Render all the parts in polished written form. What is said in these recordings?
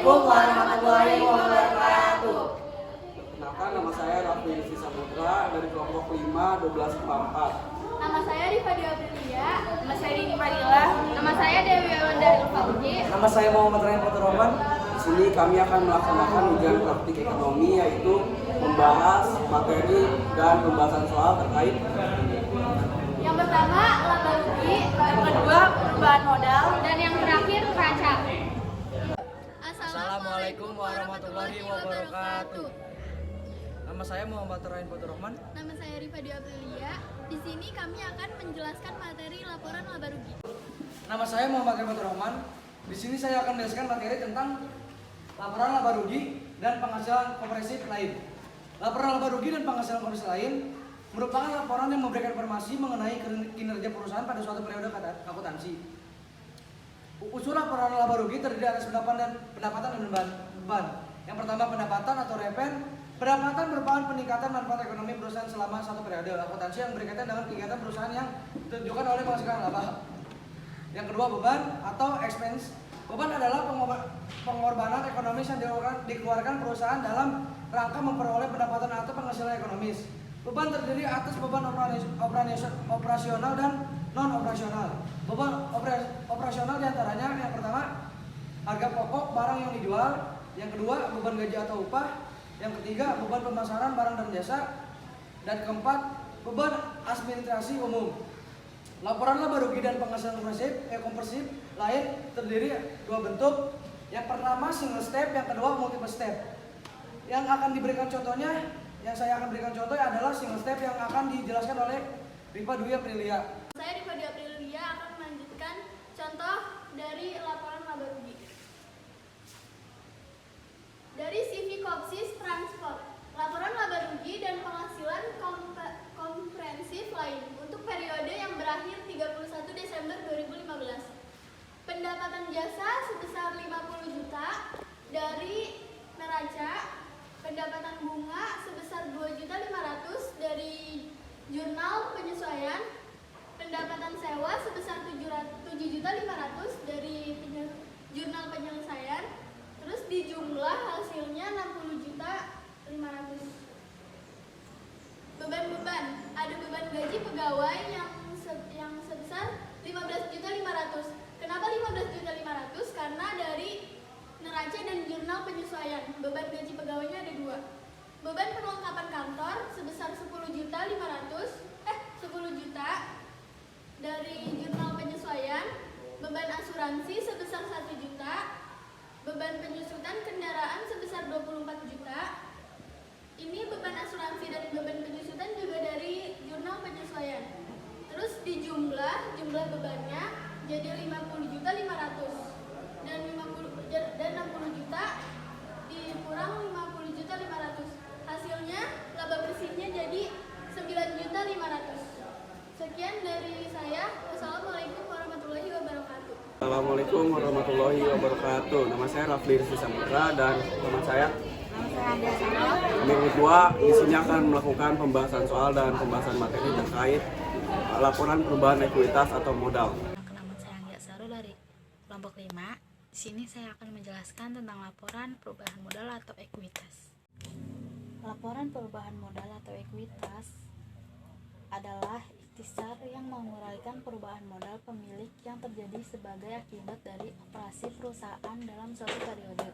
Assalamualaikum warahmatullahi wabarakatuh. Perkenalkan, nama saya Raffi Rizky Saputra dari kelompok 5 1244. Nama saya Rifa Aprilia. Nama saya Dini Marila. Nama saya Dewi Yolanda Ilfauji. Nama saya Muhammad Ryan Poteroman. Di sini kami akan melaksanakan ujian praktik ekonomi, yaitu membahas materi dan pembahasan soal terkait Yang pertama laba rugi, yang kedua perubahan modal, dan yang terakhir neraca. Assalamualaikum warahmatullahi wabarakatuh. Nama saya Muhammad Ryan Poteroman. Nama saya Rifa Aprilia. Di sini kami akan menjelaskan materi laporan laba rugi. Nama saya Muhammad Ryan Poteroman. Di sini saya akan menjelaskan materi tentang laporan laba rugi dan penghasilan kompresif lain. Laporan laba rugi dan penghasilan kompresif lain merupakan laporan yang memberikan informasi mengenai kinerja perusahaan pada suatu periode akuntansi. Usul laporan laba rugi terdiri atas pendapatan dan beban. Yang pertama, pendapatan atau reven. Pendapatan merupakan peningkatan manfaat ekonomi perusahaan selama satu periode akuntansi yang berkaitan dengan kegiatan perusahaan yang ditujukan oleh menghasilkan laba. Yang kedua, beban atau expense. Beban adalah pengorbanan ekonomis yang dikeluarkan perusahaan dalam rangka memperoleh pendapatan atau penghasilan ekonomis. Beban terdiri atas beban operasional dan non operasional. Beban operasional diantaranya yang pertama, harga pokok barang yang dijual. Yang kedua, beban gaji atau upah. Yang ketiga, beban pemasaran barang dan jasa. Dan keempat, beban administrasi umum. Laporan laba rugi dan penghasilan kompresif lain terdiri dua bentuk. Yang pertama single step, yang kedua multiple step. Yang akan diberikan contohnya, yang saya akan berikan contoh adalah single step yang akan dijelaskan oleh Rifa Dwi Aprilia. Saya Rifa Aprilia akan melanjutkan contoh dari laporan laba rugi. Dari CV Kopsis Transport, laporan laba rugi dan penghasilan komprehensif lain untuk periode yang berakhir 31 Desember 2015. Pendapatan jasa sebesar 50 juta dari neraca, pendapatan bunga sebesar 2.500.000 dari jurnal penyesuaian, pendapatan sewa sebesar 7.500.000 dari jurnal penyelesaian. Terus dijumlah hasilnya 60.500.000. Beban-beban, ada beban gaji pegawai yang sebesar 15.500.000. Kenapa 15.500.000? Karena dari neraca dan jurnal penyesuaian. Beban gaji pegawainya ada dua. Beban perlengkapan kantor sebesar 10 juta dari jurnal penyesuaian. Beban asuransi sebesar 1 juta. Beban penyusutan kendaraan sebesar 24 juta. Ini beban asuransi dan beban penyusutan juga dari jurnal penyesuaian. Terus dijumlah bebannya jadi 50.500.000 dan 60 juta dikurang 50.500.000. Hasilnya laba bersihnya jadi 9.500.000. Sekian dari saya. Wassalamualaikum warahmatullahi wabarakatuh. Assalamualaikum warahmatullahi wabarakatuh. Nama saya Raffi Rizky Saputra dan teman saya. Kami berdua di sini akan melakukan pembahasan soal dan pembahasan materi terkait laporan perubahan ekuitas atau modal. Nama saya Anggia Saru dari kelompok 5. Di sini saya akan menjelaskan tentang laporan perubahan modal atau ekuitas. Laporan perubahan modal atau ekuitas adalah ikhtisar yang menguraikan perubahan modal pemilik yang terjadi sebagai akibat dari operasi perusahaan dalam suatu periode.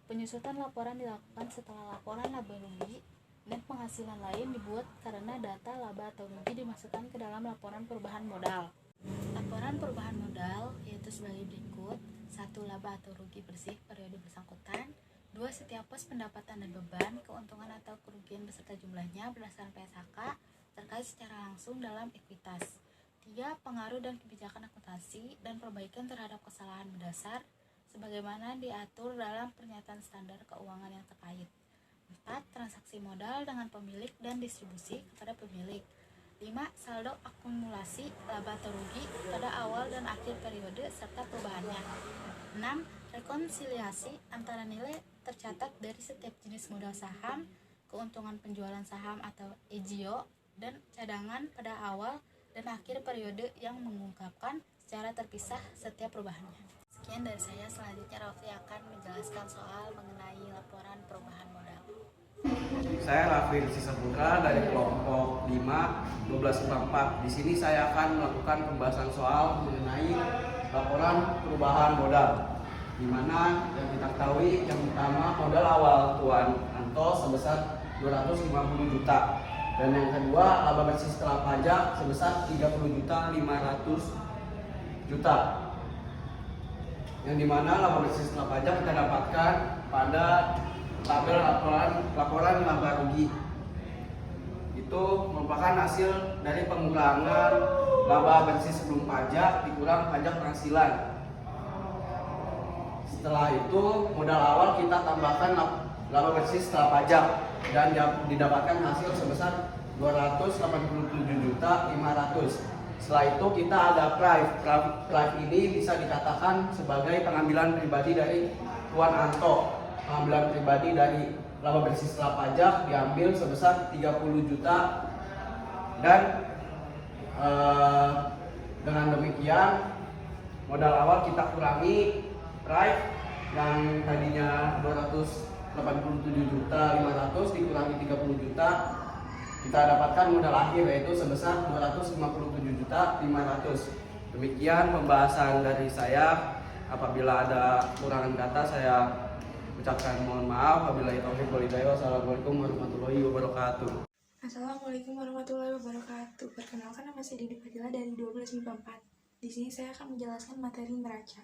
Penyusutan laporan dilakukan setelah laporan laba rugi dan penghasilan lain dibuat karena data laba atau rugi dimasukkan ke dalam laporan perubahan modal. Laporan perubahan modal yaitu sebagai berikut: 1. Laba atau rugi bersih periode bersangkutan. 2. Setiap pos pendapatan dan beban, keuntungan atau kerugian beserta jumlahnya berdasarkan PSHK terkait secara langsung dalam ekuitas. 3. Pengaruh dan kebijakan akuntansi dan perbaikan terhadap kesalahan mendasar sebagaimana diatur dalam pernyataan standar keuangan yang terkait. 4. Transaksi modal dengan pemilik dan distribusi kepada pemilik. 5. Saldo akumulasi laba atau rugi pada awal dan akhir periode serta perubahannya. 6. Rekonsiliasi antara nilai tercatat dari setiap jenis modal saham, keuntungan penjualan saham atau EJIO, dan cadangan pada awal dan akhir periode yang mengungkapkan secara terpisah setiap perubahannya. Sekian dari saya. Selanjutnya Raffi akan menjelaskan menjelaskan soal mengenai laporan perubahan modal. Saya Rafli Saputra dari kelompok 5 1254. Di sini saya akan melakukan pembahasan soal mengenai laporan perubahan modal. Di mana yang kita ketahui yang pertama modal awal Tuan Anto sebesar 250 juta dan yang kedua laba bersih setelah pajak sebesar 30.500.000 juta. Yang dimana laba bersih setelah pajak kita dapatkan pada tabel laporan laba rugi. Itu merupakan hasil dari pengurangan laba bersih sebelum pajak dikurang pajak penghasilan. Setelah itu modal awal kita tambahkan laba bersih setelah pajak dan didapatkan hasil sebesar 287.500.000. Setelah itu kita ada prive ini bisa dikatakan sebagai pengambilan pribadi dari Tuan Anto. Pengambilan pribadi dari laba bersih setelah pajak diambil sebesar 30 juta dan dengan demikian modal awal kita kurangi prive yang tadinya 287.500.000 dikurangi 30 juta, kita dapatkan modal akhir yaitu sebesar 257.500.000. Demikian pembahasan dari saya. Apabila ada kurangan kata saya ucapkan mohon maaf. Wabillahi taufiq wal hidayah. Wassalamualaikum warahmatullahi wabarakatuh. Assalamualaikum warahmatullahi wabarakatuh. Perkenalkan, nama saya Didi Fadila dari 1254. Di sini saya akan menjelaskan materi neraca.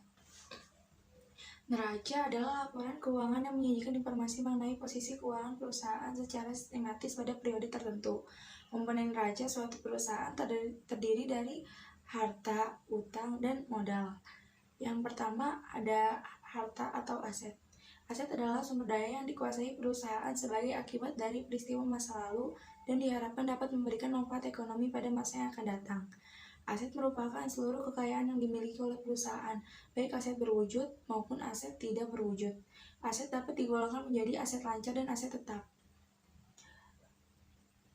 Neraca adalah laporan keuangan yang menyajikan informasi mengenai posisi keuangan perusahaan secara sistematis pada periode tertentu. Komponen neraca suatu perusahaan terdiri dari harta, utang, dan modal. Yang pertama ada harta atau aset. Aset adalah sumber daya yang dikuasai perusahaan sebagai akibat dari peristiwa masa lalu dan diharapkan dapat memberikan manfaat ekonomi pada masa yang akan datang. Aset merupakan seluruh kekayaan yang dimiliki oleh perusahaan, baik aset berwujud maupun aset tidak berwujud. Aset dapat digolongkan menjadi aset lancar dan aset tetap.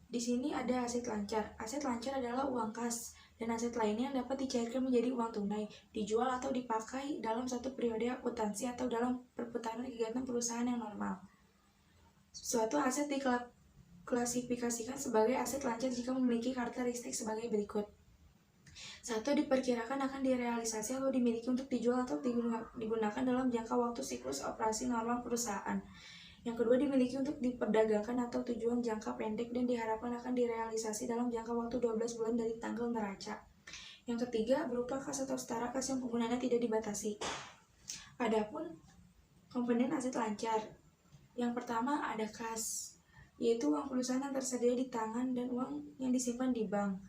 Di sini ada aset lancar. Aset lancar adalah uang kas dan aset lainnya yang dapat dicairkan menjadi uang tunai, dijual atau dipakai dalam satu periode akuntansi atau dalam perputaran kegiatan perusahaan yang normal. Suatu aset diklasifikasikan sebagai aset lancar jika memiliki karakteristik sebagai berikut. 1. Diperkirakan akan direalisasi atau dimiliki untuk dijual atau digunakan dalam jangka waktu siklus operasi normal perusahaan. Yang kedua, dimiliki untuk diperdagangkan atau tujuan jangka pendek dan diharapkan akan direalisasi dalam jangka waktu 12 bulan dari tanggal neraca. Yang ketiga, berupa kas atau setara kas yang penggunaannya tidak dibatasi. Adapun komponen aset lancar, yang pertama ada kas, yaitu uang perusahaan yang tersedia di tangan dan uang yang disimpan di bank.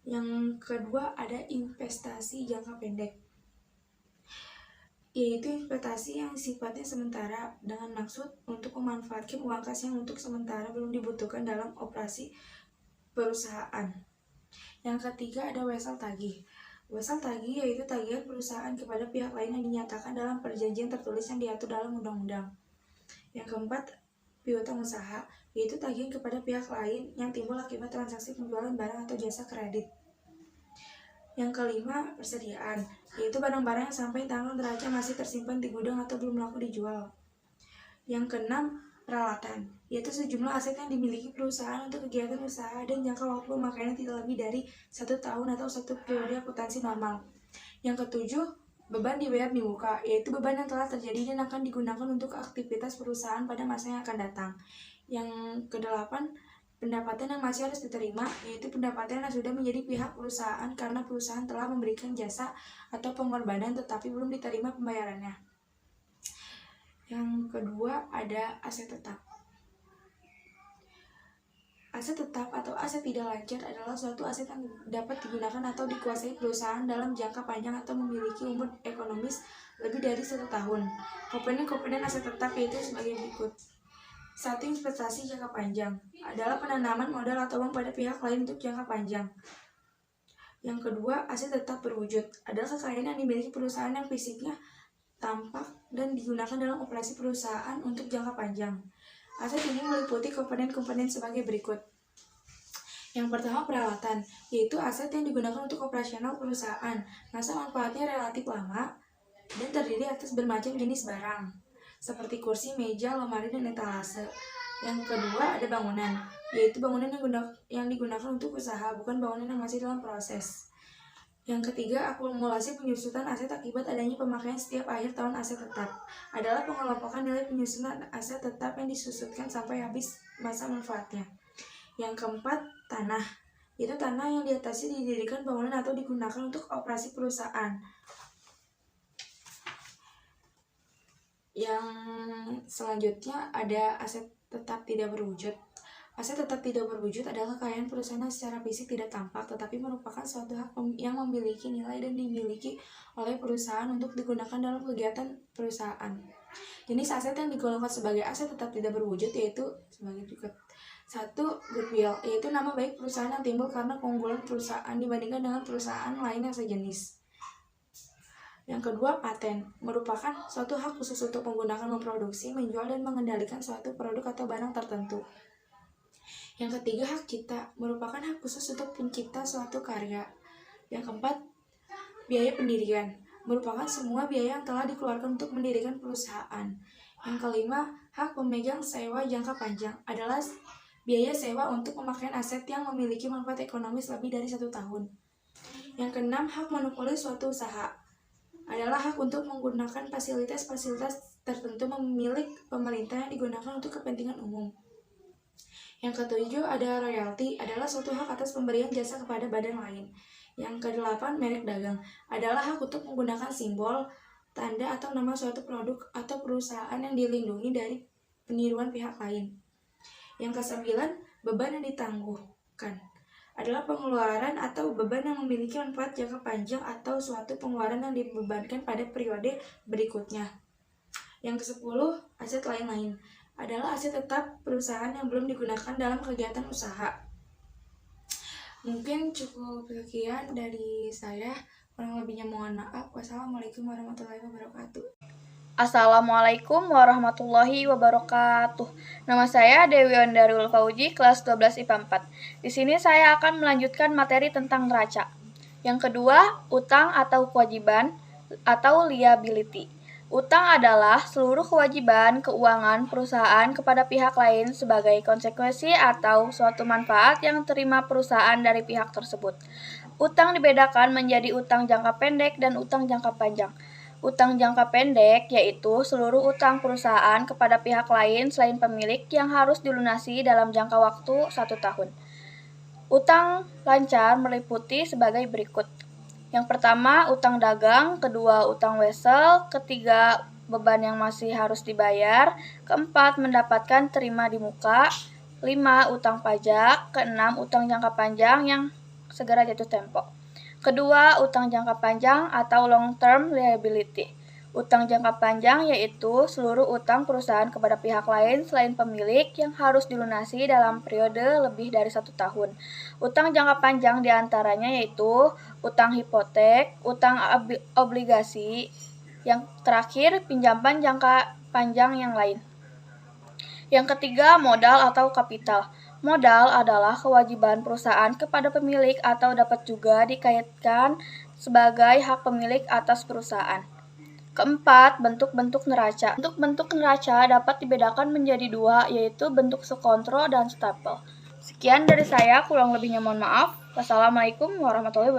Yang kedua ada investasi jangka pendek, yaitu investasi yang sifatnya sementara dengan maksud untuk memanfaatkan uang kas yang untuk sementara belum dibutuhkan dalam operasi perusahaan. Yang ketiga ada wesel tagih. Wesel tagih yaitu tagihan perusahaan kepada pihak lain yang dinyatakan dalam perjanjian tertulis yang diatur dalam undang-undang. Yang keempat, piutang usaha, yaitu tagihan kepada pihak lain yang timbul akibat transaksi penjualan barang atau jasa kredit. Yang kelima, persediaan, yaitu barang-barang yang sampai tanggal neraca masih tersimpan di gudang atau belum laku dijual. Yang keenam, peralatan, yaitu sejumlah aset yang dimiliki perusahaan untuk kegiatan usaha dan jangka waktu pemakaiannya tidak lebih dari 1 tahun atau 1 periode akuntansi normal. Yang ketujuh, beban dibayar di muka, yaitu beban yang telah terjadi dan akan digunakan untuk aktivitas perusahaan pada masa yang akan datang. Yang kedelapan, pendapatan yang masih harus diterima, yaitu pendapatan yang sudah menjadi pihak perusahaan karena perusahaan telah memberikan jasa atau pengorbanan tetapi belum diterima pembayarannya. Yang kedua ada aset tetap. Aset tetap atau aset tidak lancar adalah suatu aset yang dapat digunakan atau dikuasai perusahaan dalam jangka panjang atau memiliki umur ekonomis lebih dari 1 tahun. Komponen aset tetap yaitu sebagai berikut. 1. Investasi jangka panjang adalah penanaman modal atau uang pada pihak lain untuk jangka panjang. Yang kedua, aset tetap berwujud adalah kekayaan yang dimiliki perusahaan yang fisiknya tampak dan digunakan dalam operasi perusahaan untuk jangka panjang. Aset ini meliputi komponen-komponen sebagai berikut. Yang pertama, peralatan, yaitu aset yang digunakan untuk operasional perusahaan. Masa manfaatnya relatif lama dan terdiri atas bermacam jenis barang. seperti kursi, meja, lemari, dan etalase. Yang kedua ada bangunan, yaitu bangunan yang digunakan untuk usaha, bukan bangunan yang masih dalam proses. Yang ketiga, akumulasi penyusutan aset akibat adanya pemakaian setiap akhir tahun aset tetap adalah pengelompokan nilai penyusutan aset tetap yang disusutkan sampai habis masa manfaatnya. Yang keempat, tanah. Itu tanah yang di atasnya didirikan bangunan atau digunakan untuk operasi perusahaan. Yang selanjutnya ada aset tetap tidak berwujud. Aset tetap tidak berwujud adalah kekayaan perusahaan yang secara fisik tidak tampak, tetapi merupakan suatu hak yang memiliki nilai dan dimiliki oleh perusahaan untuk digunakan dalam kegiatan perusahaan. Jenis aset yang digolongkan sebagai aset tetap tidak berwujud yaitu sebagai berikut. 1. Goodwill, yaitu nama baik perusahaan yang timbul karena keunggulan perusahaan dibandingkan dengan perusahaan lain yang sejenis. Yang kedua, paten, merupakan suatu hak khusus untuk menggunakan, memproduksi, menjual, dan mengendalikan suatu produk atau barang tertentu. Yang ketiga, hak cipta, merupakan hak khusus untuk pencipta suatu karya. Yang keempat, biaya pendirian, merupakan semua biaya yang telah dikeluarkan untuk mendirikan perusahaan. Yang kelima, hak pemegang sewa jangka panjang, adalah biaya sewa untuk pemakaian aset yang memiliki manfaat ekonomis lebih dari 1 tahun. Yang keenam, hak monopoli suatu usaha, adalah hak untuk menggunakan fasilitas-fasilitas tertentu milik pemerintah yang digunakan untuk kepentingan umum. Yang ketujuh ada royalti, adalah suatu hak atas pemberian jasa kepada badan lain. Yang kedelapan, merek dagang, adalah hak untuk menggunakan simbol, tanda atau nama suatu produk atau perusahaan yang dilindungi dari peniruan pihak lain. Yang kesembilan, beban yang ditangguhkan, adalah pengeluaran atau beban yang memiliki manfaat jangka panjang atau suatu pengeluaran yang dibebankan pada periode berikutnya. Yang kesepuluh, aset lain-lain, adalah aset tetap perusahaan yang belum digunakan dalam kegiatan usaha. Mungkin cukup sekian dari saya, kurang lebihnya mohon maaf. Wassalamualaikum warahmatullahi wabarakatuh. Assalamualaikum warahmatullahi wabarakatuh. Nama saya Dewi Ondarul Fauji, kelas 12 IPA 4. Di sini saya akan melanjutkan materi tentang neraca. Yang kedua, utang atau kewajiban atau liability. Utang adalah seluruh kewajiban keuangan perusahaan kepada pihak lain sebagai konsekuensi atau suatu manfaat yang terima perusahaan dari pihak tersebut. Utang dibedakan menjadi utang jangka pendek dan utang jangka panjang. Utang jangka pendek yaitu seluruh utang perusahaan kepada pihak lain selain pemilik yang harus dilunasi dalam jangka waktu 1 tahun. Utang lancar meliputi sebagai berikut. Yang pertama, utang dagang, kedua, utang wesel, ketiga, beban yang masih harus dibayar, keempat, mendapatkan terima di muka, 5, utang pajak, keenam, utang jangka panjang yang segera jatuh tempo. Kedua, utang jangka panjang atau long term liability. Utang jangka panjang yaitu seluruh utang perusahaan kepada pihak lain selain pemilik yang harus dilunasi dalam periode lebih dari 1 tahun. Utang jangka panjang diantaranya yaitu utang hipotek, utang obligasi, yang terakhir pinjaman jangka panjang yang lain. Yang ketiga, modal atau kapital. Modal adalah kewajiban perusahaan kepada pemilik atau dapat juga dikaitkan sebagai hak pemilik atas perusahaan. Keempat, bentuk-bentuk neraca. Bentuk-bentuk neraca dapat dibedakan menjadi 2, yaitu bentuk sekontro dan stapel. Sekian dari saya, kurang lebihnya mohon maaf. Wassalamualaikum warahmatullahi wabarakatuh.